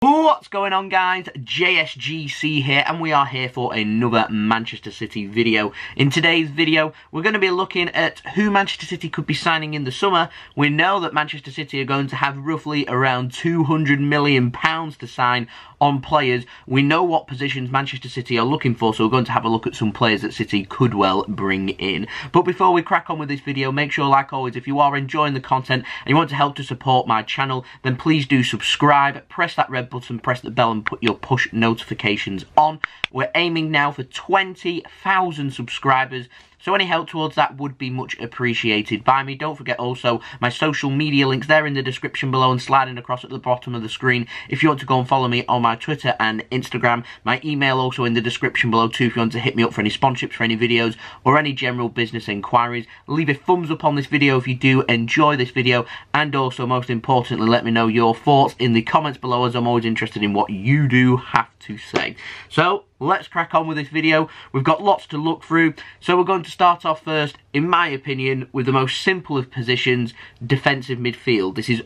What's going on, guys? JSGC here, and we are here for another Manchester City video. In today's video, we're going to be looking at who Manchester City could be signing in the summer. We know that Manchester City are going to have roughly around £200 million to sign on players. We know what positions Manchester City are looking for, so we're going to have a look at some players that City could well bring in. But before we crack on with this video, make sure, like always, if you are enjoying the content and you want to help to support my channel, then please do subscribe, press that red button, press the bell and put your push notifications on. We're aiming now for 20,000 subscribers, so any help towards that would be much appreciated by me. Don't forget also my social media links there in the description below and sliding across at the bottom of the screen if you want to go and follow me on my Twitter and Instagram. My email also in the description below too if you want to hit me up for any sponsorships for any videos or any general business inquiries. Leave a thumbs up on this video if you do enjoy this video, and also most importantly let me know your thoughts in the comments below, as I'm always interested in what you do have to say. So let's crack on with this video. We've got lots to look through, so we're going to start off first, in my opinion, with the most simple of positions, defensive midfield. This is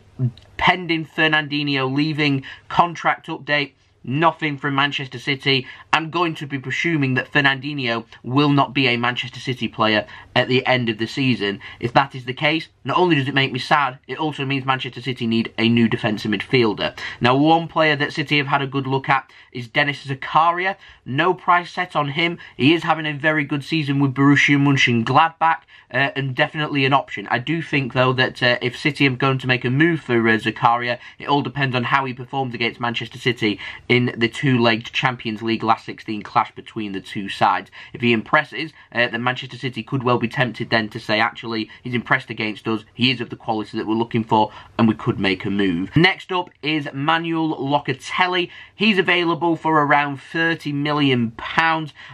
pending Fernandinho leaving, contract update, nothing from Manchester City. I'm going to be presuming that Fernandinho will not be a Manchester City player at the end of the season. If that is the case, not only does it make me sad, it also means Manchester City need a new defensive midfielder. Now, one player that City have had a good look at is Denis Zakaria. No price set on him. He is having a very good season with Borussia Monchengladbach, and definitely an option. I do think, though, that if City are going to make a move for Zakaria, it all depends on how he performs against Manchester City in the two-legged Champions League last 16 clash between the two sides. If he impresses, then Manchester City could well be tempted then to say, actually, he's impressed against us, he is of the quality that we're looking for, and we could make a move. Next up is Manuel Locatelli. He's available for around £30 million.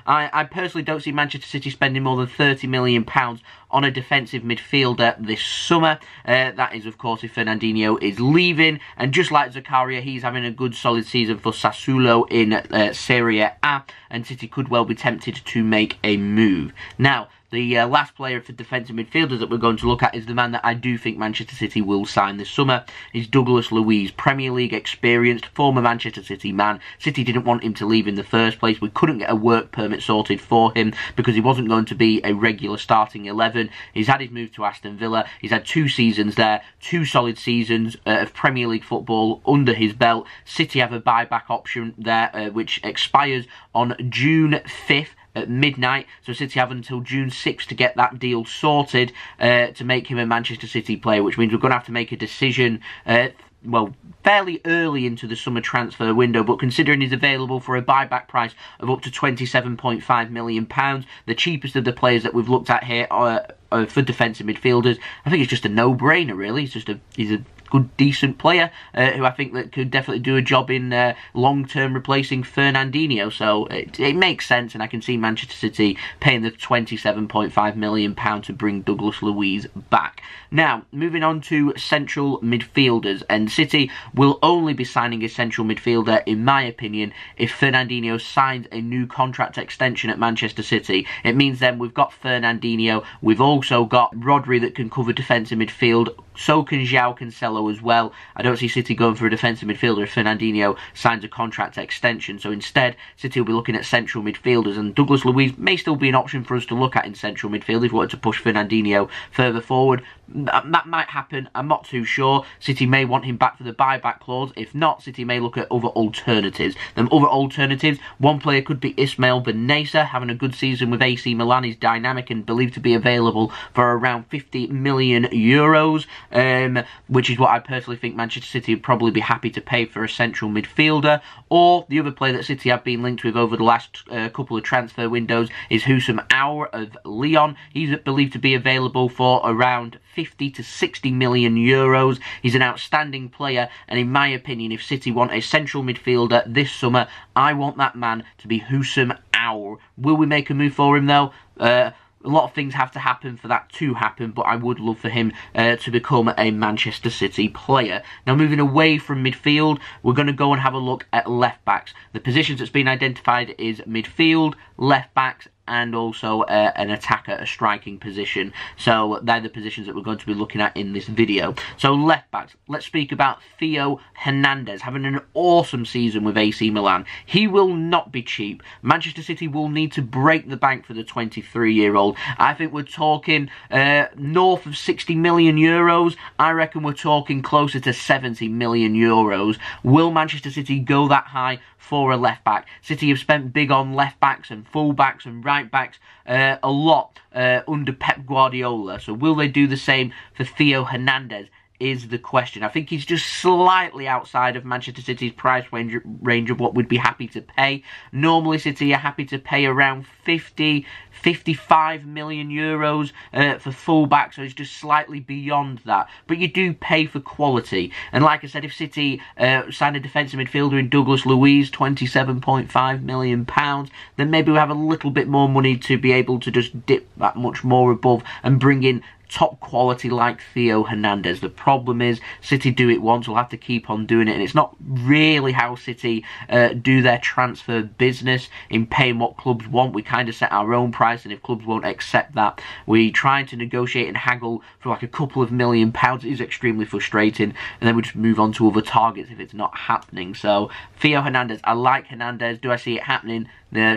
I personally don't see Manchester City spending more than £30 million on a defensive midfielder this summer. That is, of course, if Fernandinho is leaving. And just like Zakaria, he's having a good, solid season for Sassuolo in Serie A, and City could well be tempted to make a move. Now, the last player for defensive midfielders that we're going to look at is the man that I do think Manchester City will sign this summer. Is Douglas Luiz, Premier League experienced, former Manchester City man. City didn't want him to leave in the first place. We couldn't get a work permit sorted for him because he wasn't going to be a regular starting 11. He's had his move to Aston Villa. He's had 2 seasons there, 2 solid seasons of Premier League football under his belt. City have a buyback option there which expires on June 5th. At midnight, so City have until June 6th to get that deal sorted to make him a Manchester City player, which means we're going to have to make a decision well, fairly early into the summer transfer window, but considering he's available for a buyback price of up to £27.5 million, the cheapest of the players that we've looked at here for defensive midfielders, I think it's just a no-brainer, really. He's a good, decent player who I think that could definitely do a job in long-term replacing Fernandinho. So it makes sense, and I can see Manchester City paying the £27.5 million to bring Douglas Luiz back. Now, moving on to central midfielders, and City will only be signing a central midfielder, in my opinion, if Fernandinho signs a new contract extension at Manchester City. It means then we've got Fernandinho, we've also got Rodri that can cover defensive midfield, so can João Cancelo as well. I don't see City going for a defensive midfielder if Fernandinho signs a contract extension. So instead, City will be looking at central midfielders, and Douglas Luiz may still be an option for us to look at in central midfield if we wanted to push Fernandinho further forward. That might happen, I'm not too sure. City may want him back for the buyback clause. If not, City may look at other alternatives. Them other alternatives, one player could be Ismael Bennacer, having a good season with AC Milan. He's dynamic and believed to be available for around €50 million, which is what I personally think Manchester City would probably be happy to pay for a central midfielder. Or the other player that City have been linked with over the last couple of transfer windows is Houssem Aouar of Lyon. He's believed to be available for around 50 to 60 million euros. He's an outstanding player, and in my opinion, if City want a central midfielder this summer, I want that man to be Houssem Aouar. Will we make a move for him though? A lot of things have to happen for that to happen, but I would love for him to become a Manchester City player. Now, moving away from midfield, we're going to go and have a look at left-backs. The positions that's been identified is midfield, left-backs, and also an attacker, a striking position. So they're the positions that we're going to be looking at in this video. So left backs, let's speak about Theo Hernandez having an awesome season with AC Milan. He will not be cheap. Manchester City will need to break the bank for the 23-year-old. I think we're talking north of 60 million euros. I reckon we're talking closer to 70 million euros. Will Manchester City go that high for a left back? City have spent big on left backs and full backs and right backs a lot under Pep Guardiola. So will they do the same for Theo Hernandez is the question. I think he's just slightly outside of Manchester City's price range of what we'd be happy to pay. Normally City are happy to pay around 55 million euros for fullback, so it's just slightly beyond that. But you do pay for quality. And like I said, if City sign a defensive midfielder in Douglas Luiz, £27.5 million, then maybe we have a little bit more money to be able to just dip that much more above and bring in top quality like Theo Hernandez. The problem is City do it once, we'll have to keep on doing it, and it's not really how City do their transfer business in paying what clubs want. We kind of set our own price, and if clubs won't accept that, we try to negotiate and haggle for like a couple of £1 million. It is extremely frustrating, and then we just move on to other targets if it's not happening. So Theo Hernandez, I like Hernandez. Do I see it happening?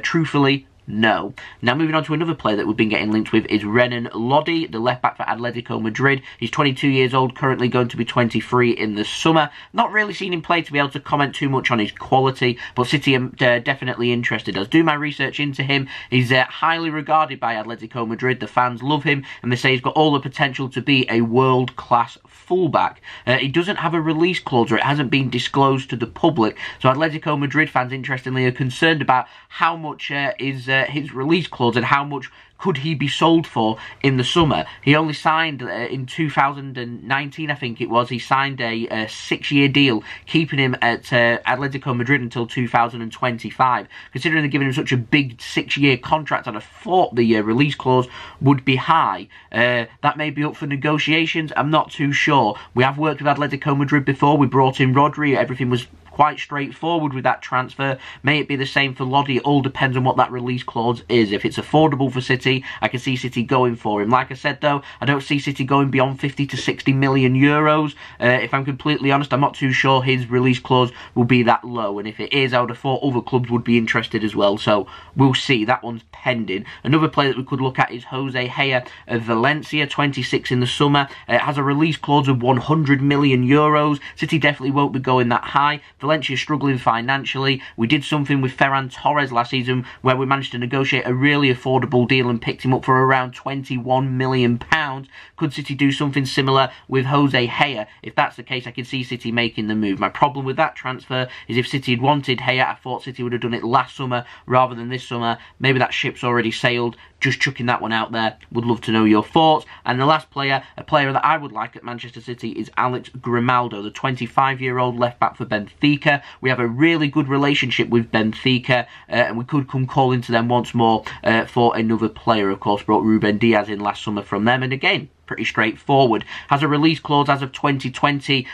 Truthfully, no. Now moving on to another player that we've been getting linked with is Renan Lodi, the left back for Atletico Madrid. He's 22 years old, currently going to be 23 in the summer. Not really seen him play to be able to comment too much on his quality, but City are definitely interested. As do my research into him, he's highly regarded by Atletico Madrid. The fans love him, and they say he's got all the potential to be a world-class fullback. He doesn't have a release clause, or it hasn't been disclosed to the public, so Atletico Madrid fans, interestingly, are concerned about how much is his release clause and how much could he be sold for in the summer. He only signed in 2019, I think it was. He signed a 6-year deal, keeping him at Atletico Madrid until 2025. Considering they're giving him such a big 6-year contract, I thought the release clause would be high. That may be up for negotiations. I'm not too sure. We have worked with Atletico Madrid before. We brought in Rodri. Everything was quite straightforward with that transfer. May it be the same for Lodi? It all depends on what that release clause is. If it's affordable for City, I can see City going for him. Like I said though, I don't see City going beyond 50 to 60 million euros. If I'm completely honest, I'm not too sure his release clause will be that low, and if it is, I would have thought other clubs would be interested as well, so we'll see. That one's pending. Another player that we could look at is Gaya of Valencia, 26 in the summer. It has a release clause of 100 million euros. City definitely won't be going that high. Valencia is struggling financially. We did something with Ferran Torres last season where we managed to negotiate a really affordable deal and picked him up for around £21 million. Could City do something similar with Gaya? If that's the case, I can see City making the move. My problem with that transfer is if City had wanted Gaya, I thought City would have done it last summer rather than this summer. Maybe that ship's already sailed. Just chucking that one out there. Would love to know your thoughts. And the last player, a player that I would like at Manchester City, is Alex Grimaldo, the 25-year-old left back for Benfica. We have a really good relationship with Benfica, and we could come calling to them once more for another player. Of course, brought Ruben Diaz in last summer from them, and again, pretty straightforward. Has a release clause as of 2020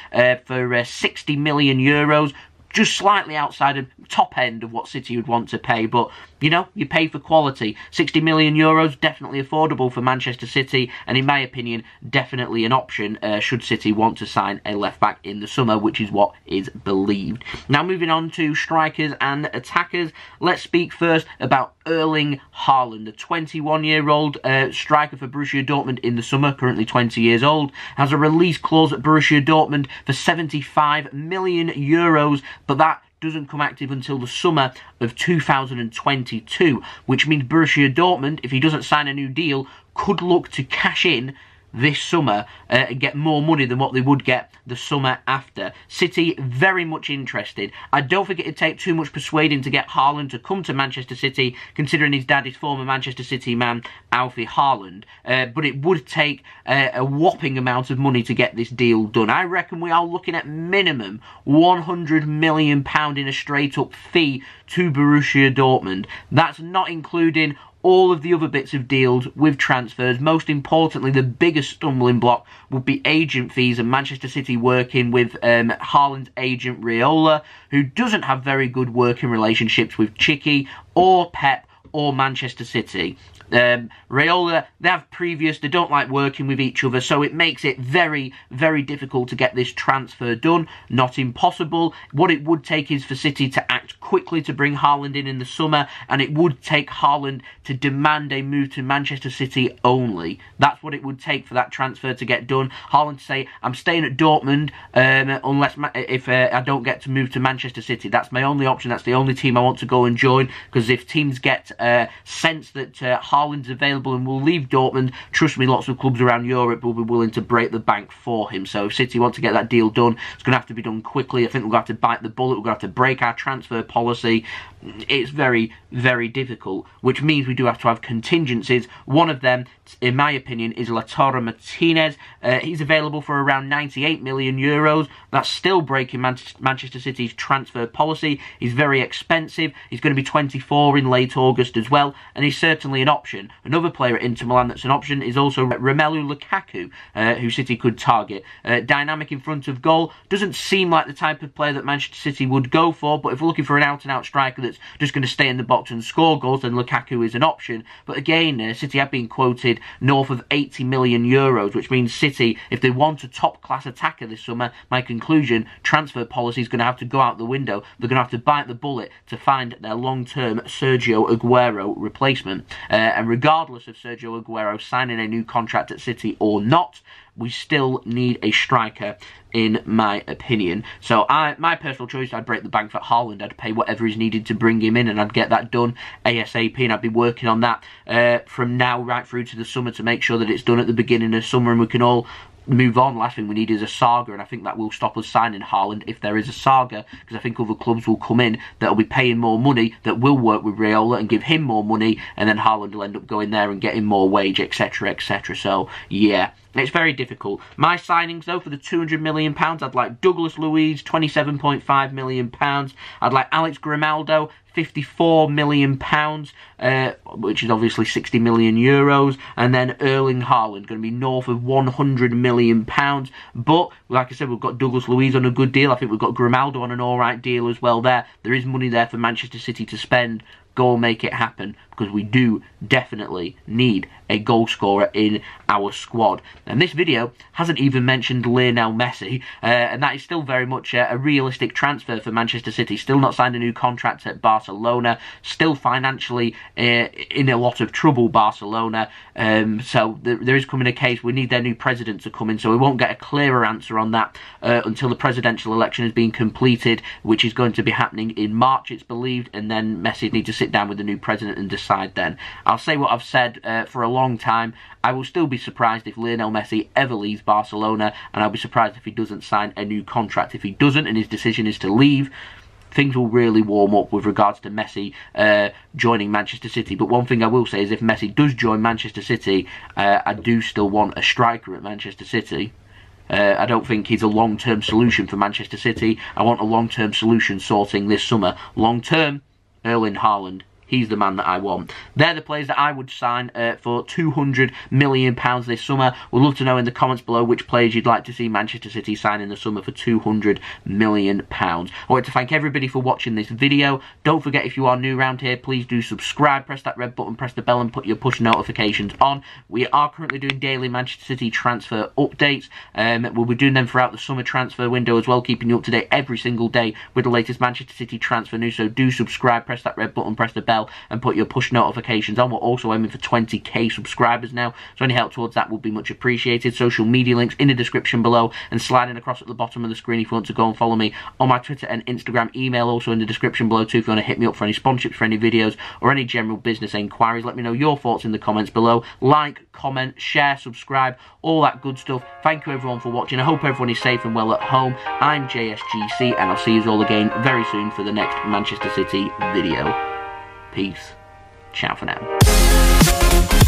for 60 million euros. Just slightly outside of top end of what City would want to pay, but you know, you pay for quality. 60 million euros, definitely affordable for Manchester City, and in my opinion, definitely an option should City want to sign a left back in the summer, which is what is believed. Now moving on to strikers and attackers, let's speak first about Erling Haaland, the 21-year-old striker for Borussia Dortmund in the summer, currently 20 years old, has a release clause at Borussia Dortmund for 75 million euros, but that doesn't come active until the summer of 2022, which means Borussia Dortmund, if he doesn't sign a new deal, could look to cash in this summer and get more money than what they would get the summer after. City very much interested. I don't think it'd take too much persuading to get Haaland to come to Manchester City, considering his dad is former Manchester City man Alfie Haaland, but it would take a whopping amount of money to get this deal done. I reckon we are looking at minimum £100 million in a straight up fee to Borussia Dortmund. That's not including all of the other bits of deals with transfers. Most importantly, the biggest stumbling block would be agent fees, and Manchester City working with Haaland's agent Riola, who doesn't have very good working relationships with Chicky or Pep or Manchester City. Raiola, they don't like working with each other, so it makes it very, very difficult to get this transfer done. Not impossible. What it would take is for City to act quickly to bring Haaland in the summer, and it would take Haaland to demand a move to Manchester City only. That's what it would take for that transfer to get done. Haaland to say, I'm staying at Dortmund if I don't get to move to Manchester City. That's my only option. That's the only team I want to go and join, because if teams get sense that Haaland's available and will leave Dortmund, trust me, lots of clubs around Europe will be willing to break the bank for him. So if City want to get that deal done, it's going to have to be done quickly. I think we're going to have to bite the bullet. We're going to have to break our transfer policy. It's very, very difficult, which means we do have to have contingencies. One of them, in my opinion, is Lautaro Martinez. He's available for around 98 million euros. That's still breaking Manchester City's transfer policy. He's very expensive. He's going to be 24 in late August as well, and he's certainly an option. Another player at Inter Milan that's an option is also Romelu Lukaku, who City could target. Dynamic in front of goal. Doesn't seem like the type of player that Manchester City would go for, but if we're looking for an out-and-out striker that's just going to stay in the box and score goals, then Lukaku is an option. But again, City have been quoted north of 80 million euros, which means City, if they want a top-class attacker this summer, my conclusion, transfer policy is going to have to go out the window. They're going to have to bite the bullet to find their long-term Sergio Aguero replacement. And regardless of Sergio Aguero signing a new contract at City or not, we still need a striker, in my opinion. So my personal choice, I'd break the bank for Haaland. I'd pay whatever is needed to bring him in, and I'd get that done ASAP, and I'd be working on that from now right through to the summer to make sure that it's done at the beginning of summer and we can all move on. Last thing we need is a saga, and I think that will stop us signing Haaland if there is a saga, because I think other clubs will come in that will be paying more money, that will work with Raiola and give him more money, and then Haaland will end up going there and getting more wage, etc, etc. So yeah, it's very difficult. My signings though, for the £200 million, I'd like Douglas Luiz, £27.5 million. I'd like Alex Grimaldo, £54 million, which is obviously 60 million euros, and then Erling Haaland, going to be north of 100 million pounds. But like I said, we've got Douglas Luiz on a good deal. I think we've got Grimaldo on an alright deal as well there. There is money there for Manchester City to spend. Go and make it happen, because we do definitely need a goal scorer in our squad. And this video hasn't even mentioned Lionel Messi, and that is still very much a realistic transfer for Manchester City. Still not signed a new contract at Barcelona, still financially in a lot of trouble, Barcelona. So there is coming a case, we need their new president to come in, so we won't get a clearer answer on that until the presidential election has been completed, which is going to be happening in March, it's believed, and then Messi need to sit down with the new president and decide then. I'll say what I've said for a long time. I will still be surprised if Lionel Messi ever leaves Barcelona, and I'll be surprised if he doesn't sign a new contract. If he doesn't and his decision is to leave, things will really warm up with regards to Messi joining Manchester City. But one thing I will say is if Messi does join Manchester City, I do still want a striker at Manchester City. I don't think he's a long-term solution for Manchester City. I want a long-term solution sorting this summer. Long-term, Erling Haaland. He's the man that I want. They're the players that I would sign for £200 million this summer. We'd love to know in the comments below which players you'd like to see Manchester City sign in the summer for £200 million. I want to thank everybody for watching this video. Don't forget, if you are new around here, please do subscribe, press that red button, press the bell and put your push notifications on. We are currently doing daily Manchester City transfer updates. We'll be doing them throughout the summer transfer window as well, keeping you up to date every single day with the latest Manchester City transfer news. So do subscribe, press that red button, press the bell, and put your push notifications on. We're also aiming for 20k subscribers now, so any help towards that would be much appreciated. Social media links in the description below and sliding across at the bottom of the screen if you want to go and follow me on my Twitter and Instagram. Email also in the description below too if you want to hit me up for any sponsorships, for any videos or any general business inquiries. Let me know your thoughts in the comments below. Like, comment, share, subscribe, all that good stuff. Thank you everyone for watching. I hope everyone is safe and well at home. I'm JSGC, and I'll see you all again very soon for the next Manchester City video. Peace. Ciao for now.